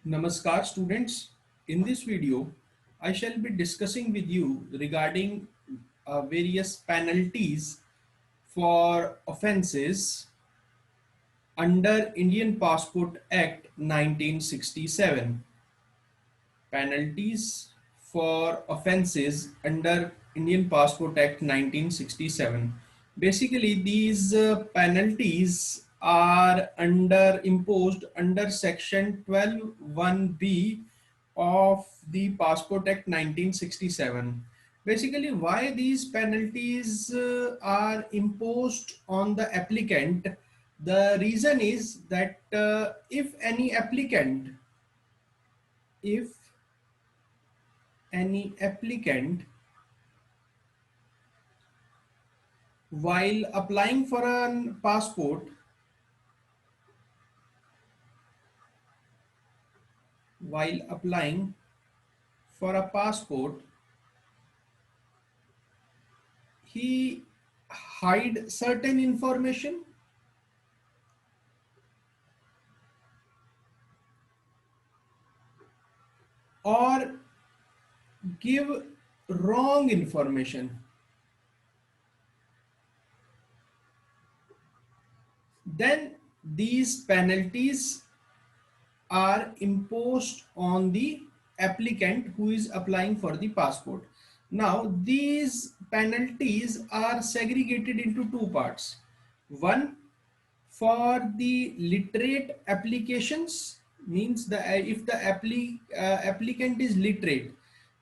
Namaskar students. In this video, I shall be discussing with you regarding various penalties for offences under Indian Passport Act 1967. Penalties for offences under Indian Passport Act 1967. Basically, these penalties are imposed under section 12(1)(b) of the Passport Act 1967. Basically, why these penalties are imposed on the applicant? The reason is that if any applicant while applying for a passport, he hide certain information or give wrong information, then these penalties are imposed on the applicant who is applying for the passport. Now, these penalties are segregated into two parts. One, for the literate applications, means the if the applicant is literate,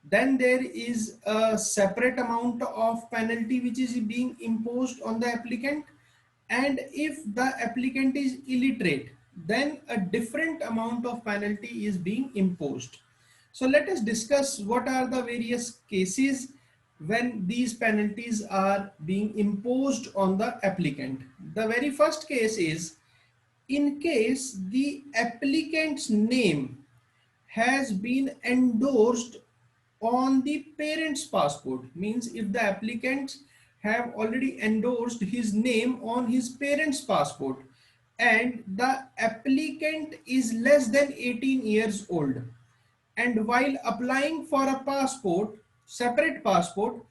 then there is a separate amount of penalty which is being imposed on the applicant, and if the applicant is illiterate, then a different amount of penalty is being imposed. So let us discuss what are the various cases when these penalties are being imposed on the applicant. The very first case is in case the applicant's name has been endorsed on the parent's passport. Means if the applicants have already endorsed his name on his parent's passport and the applicant is less than 18 years old, and while applying for a separate passport,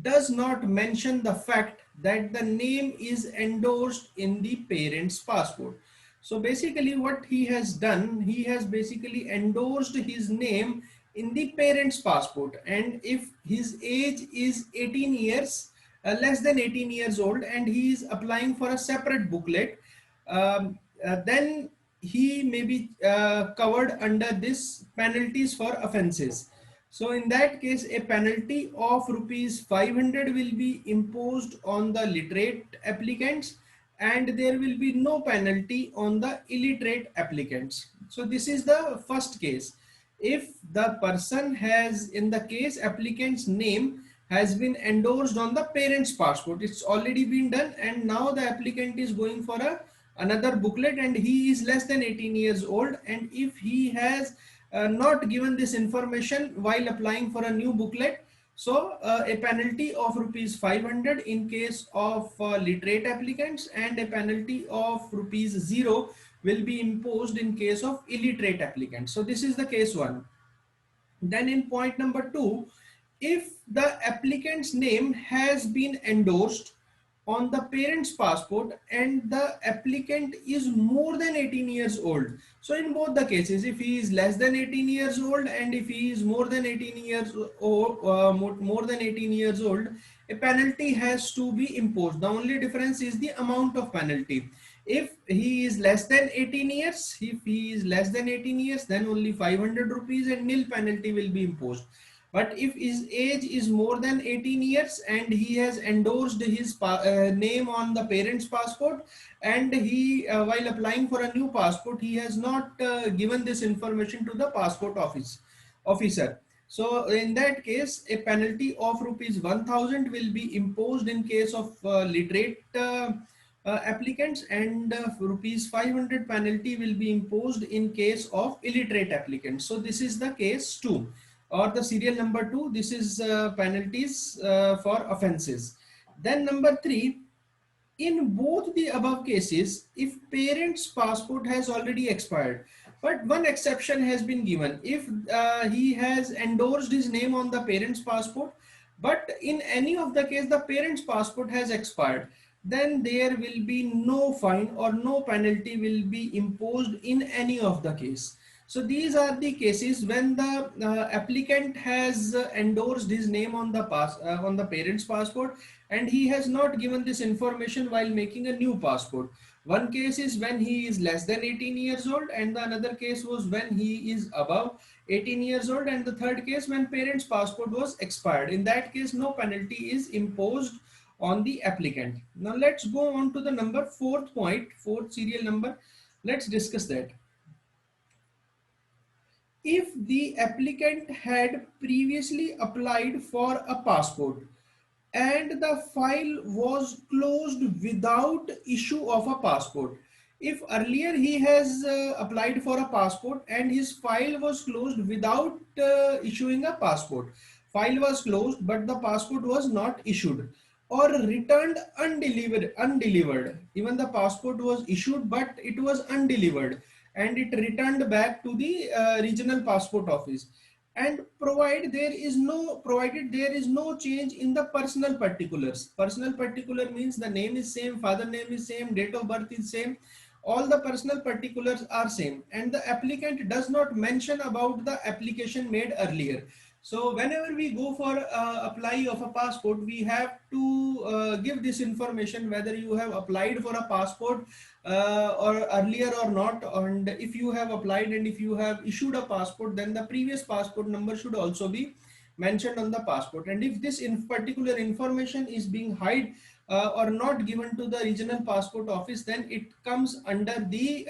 does not mention the fact that the name is endorsed in the parent's passport. So basically what he has done, he has basically endorsed his name in the parent's passport, and if his age is 18 years, less than 18 years old, and he is applying for a separate booklet, then he may be covered under this penalties for offenses. So in that case, a penalty of rupees 500 will be imposed on the literate applicants, and there will be no penalty on the illiterate applicants. So this is the first case. If the person has, in the case applicant's name has been endorsed on the parent's passport, it's already been done, and now the applicant is going for another booklet and he is less than 18 years old, and if he has not given this information while applying for a new booklet, so a penalty of rupees 500 in case of literate applicants, and a penalty of rupees 0 will be imposed in case of illiterate applicants. So this is the case one. Then in point number 2, if the applicant's name has been endorsed on the parent's passport and the applicant is more than 18 years old. So in both the cases, if he is less than 18 years old and if he is more than 18 years old, more than 18 years old, a penalty has to be imposed. The only difference is the amount of penalty. If he is less than 18 years, then only 500 rupees and nil penalty will be imposed. But if his age is more than 18 years and he has endorsed his name on the parent's passport, and he while applying for a new passport, he has not given this information to the passport officer. So in that case, a penalty of rupees 1000 will be imposed in case of literate applicants, and rupees 500 penalty will be imposed in case of illiterate applicants. So this is the case 2, or the serial number 2. This is penalties for offenses. Then number 3, in both the above cases, if parent's passport has already expired, But one exception has been given. If he has endorsed his name on the parent's passport, but in any of the case the parent's passport has expired, then there will be no fine or no penalty will be imposed in any of the case. So these are the cases when the applicant has endorsed his name on the on the parent's passport, and he has not given this information while making a new passport. One case is when he is less than 18 years old, and the another case was when he is above 18 years old, and the third case when parent's passport was expired. In that case, no penalty is imposed on the applicant. Now let's go on to the number fourth point, fourth serial number. Let's discuss that. If the applicant had previously applied for a passport and the file was closed without issue of a passport. If earlier he has applied for a passport and his file was closed without issuing a passport, file was closed but the passport was not issued, or returned undelivered. Even the passport was issued but it was undelivered and it returned back to the regional passport office. And provided there is no change in the personal particulars. Personal particular means the name is same, father name is same, date of birth is same, all the personal particulars are same, and the applicant does not mention about the application made earlier. So whenever we go for apply of a passport, we have to give this information whether you have applied for a passport or earlier or not. And if you have applied and if you have issued a passport, then the previous passport number should also be mentioned on the passport. And if this in particular information is being hide or not given to the regional passport office, then it comes under the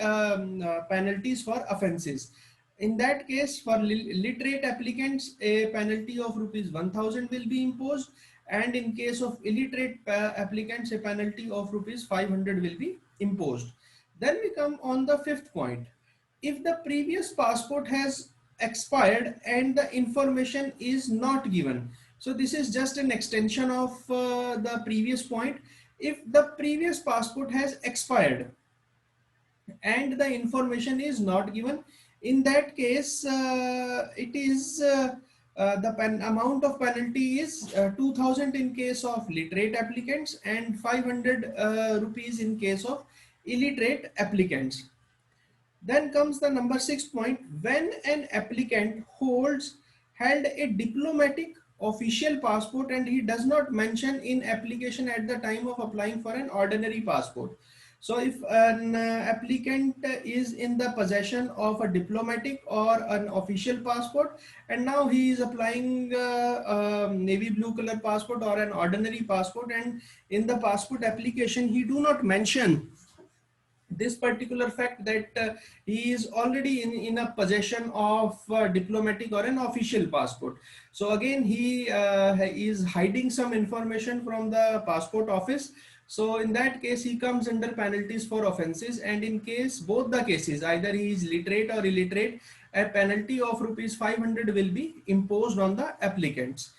penalties for offences. In that case, for literate applicants, a penalty of rupees 1000 will be imposed, and in case of illiterate applicants, a penalty of rupees 500 will be imposed. Then we come on the fifth point. If the previous passport has expired and the information is not given, so this is just an extension of the previous point. If the previous passport has expired and the information is not given, in that case it is the amount of penalty is 2000 in case of literate applicants and 500 rupees in case of illiterate applicants. Then comes the number 6 point. When an applicant held a diplomatic official passport and he does not mention in application at the time of applying for an ordinary passport. So if an applicant is in the possession of a diplomatic or an official passport, and now he is applying a navy blue color passport or an ordinary passport, and in the passport application he do not mention this particular fact that he is already in a possession of diplomatic or an official passport. So again he is hiding some information from the passport office. So in that case he comes under penalties for offences, and in case both the cases, either he is literate or illiterate, a penalty of rupees 500 will be imposed on the applicants.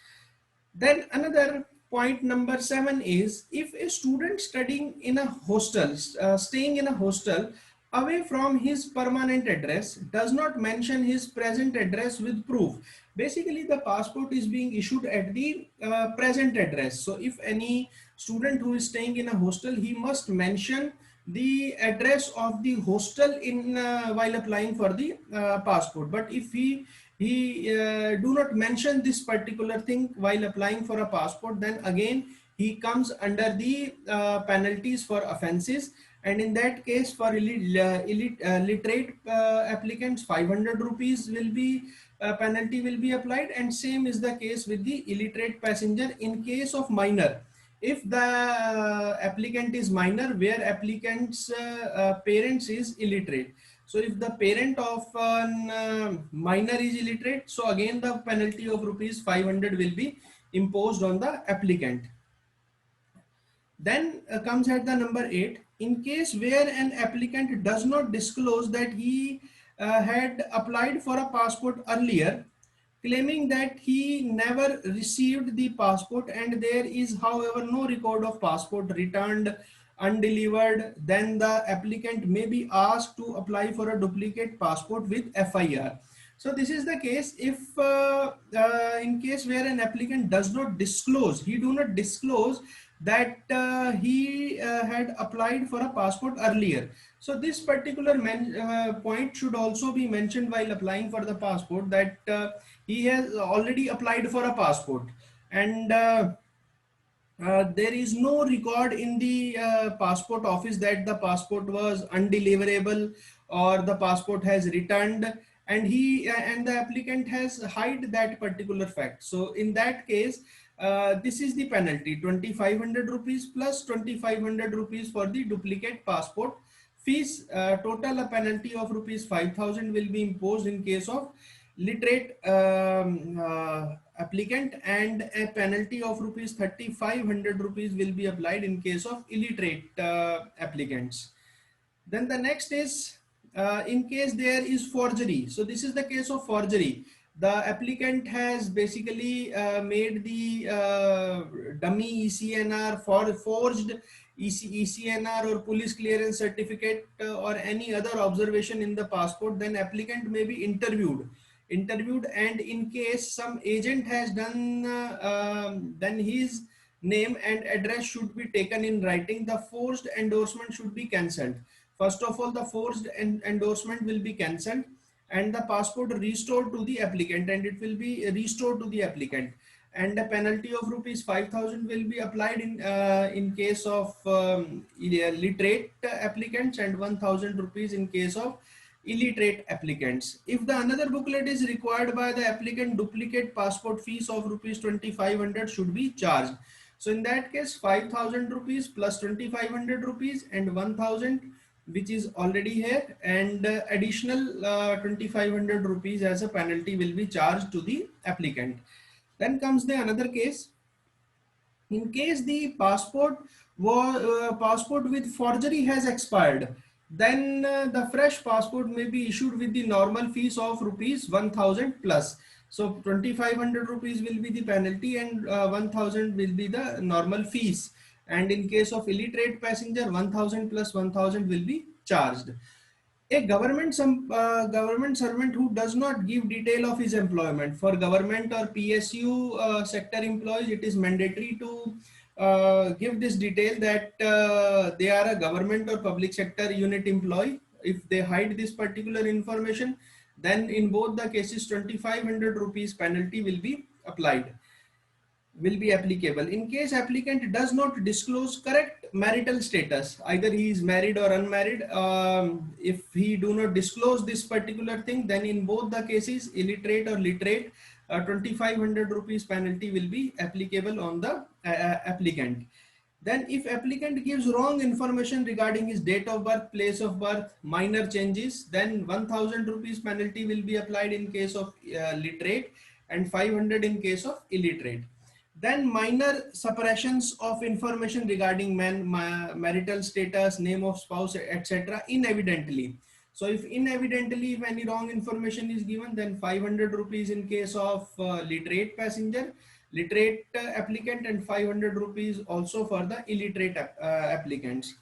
Then another point number 7 is, if a student studying in a hostel, staying in a hostel away from his permanent address, does not mention his present address with proof. Basically the passport is being issued at the present address. So if any student who is staying in a hostel, he must mention the address of the hostel in while applying for the passport. But if he do not mention this particular thing while applying for a passport, then again he comes under the penalties for offences. And in that case, for literate applicants, 500 rupees will be penalty will be applied, and same is the case with the illiterate passenger. In case of minor, if the applicant is minor, where applicant's parents is illiterate, so if the parent of minor is illiterate, so again the penalty of rupees 500 will be imposed on the applicant. Then comes at the number 8. In case where an applicant does not disclose that he had applied for a passport earlier, claiming that he never received the passport, and there is however no record of passport returned undelivered, then the applicant may be asked to apply for a duplicate passport with FIR. So this is the case if in case where an applicant does not disclose, he do not disclose that he had applied for a passport earlier. So this particular point should also be mentioned while applying for the passport, that he has already applied for a passport, and there is no record in the passport office that the passport was undeliverable or the passport has returned, and he and the applicant has hide that particular fact. So in that case, this is the penalty: 2500 rupees plus 2500 rupees for the duplicate passport fees. Total a penalty of rupees 5000 will be imposed in case of literate applicant, and a penalty of rupees 3500 rupees will be applied in case of illiterate applicants. Then the next is in case there is forgery. So this is the case of forgery. The applicant has basically made the dummy ECNR, for forged ECNR or police clearance certificate or any other observation in the passport. Then applicant may be interviewed, and in case some agent has done then his name and address should be taken in writing. The forged endorsement should be cancelled. First of all, the forged endorsement will be cancelled and the passport restored to the applicant, and it will be restored to the applicant, and a penalty of rupees 5000 will be applied in case of literate applicants, and 1000 rupees in case of illiterate applicants. If the another booklet is required by the applicant, duplicate passport fees of rupees 2500 should be charged. So in that case, 5000 rupees plus 2500 rupees and 1000, which is already here, and additional 2500 rupees as a penalty will be charged to the applicant. Then comes the another case. In case the passport with forgery has expired, then the fresh passport may be issued with the normal fees of rupees 1000 plus. So 2500 rupees will be the penalty, and 1000 will be the normal fees. And in case of illiterate passenger, 1000 plus 1000 will be charged. A government servant who does not give detail of his employment. For government or PSU sector employees, it is mandatory to give this detail that they are a government or public sector unit employee. If they hide this particular information, then in both the cases 2500 rupees penalty will be applied, will be applicable. In case applicant does not disclose correct marital status, either he is married or unmarried, if he do not disclose this particular thing, then in both the cases, illiterate or literate, 2500 rupees penalty will be applicable on the applicant. Then if applicant gives wrong information regarding his date of birth, place of birth, minor changes, then 1000 rupees penalty will be applied in case of literate, and 500 in case of illiterate. Then minor suppressions of information regarding marital status, name of spouse, etc. inevidently. So if inevidently, if any wrong information is given, then 500 rupees in case of literate passenger, literate applicant, and 500 rupees also for the illiterate applicants.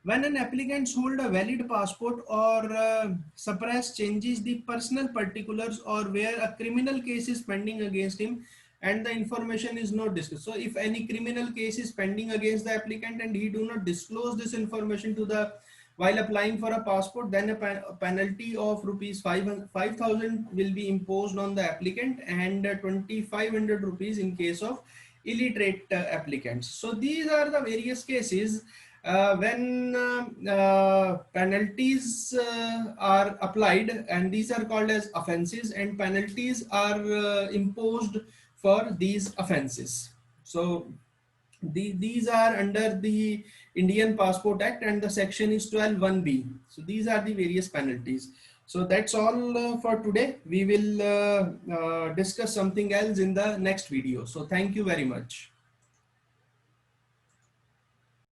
When an applicant hold a valid passport or suppress, changes the personal particulars, or where a criminal case is pending against him and the information is not disclosed. So if any criminal case is pending against the applicant and he do not disclose this information to the while applying for a passport, then a penalty of rupees 5000 will be imposed on the applicant, and 2500 rupees in case of illiterate applicants. So these are the various cases when penalties are applied, and these are called as offenses, and penalties are imposed for these offenses. So these are under the Indian Passport Act, and the section is 12(1)(b). So these are the various penalties. So that's all for today. We will discuss something else in the next video. So thank you very much.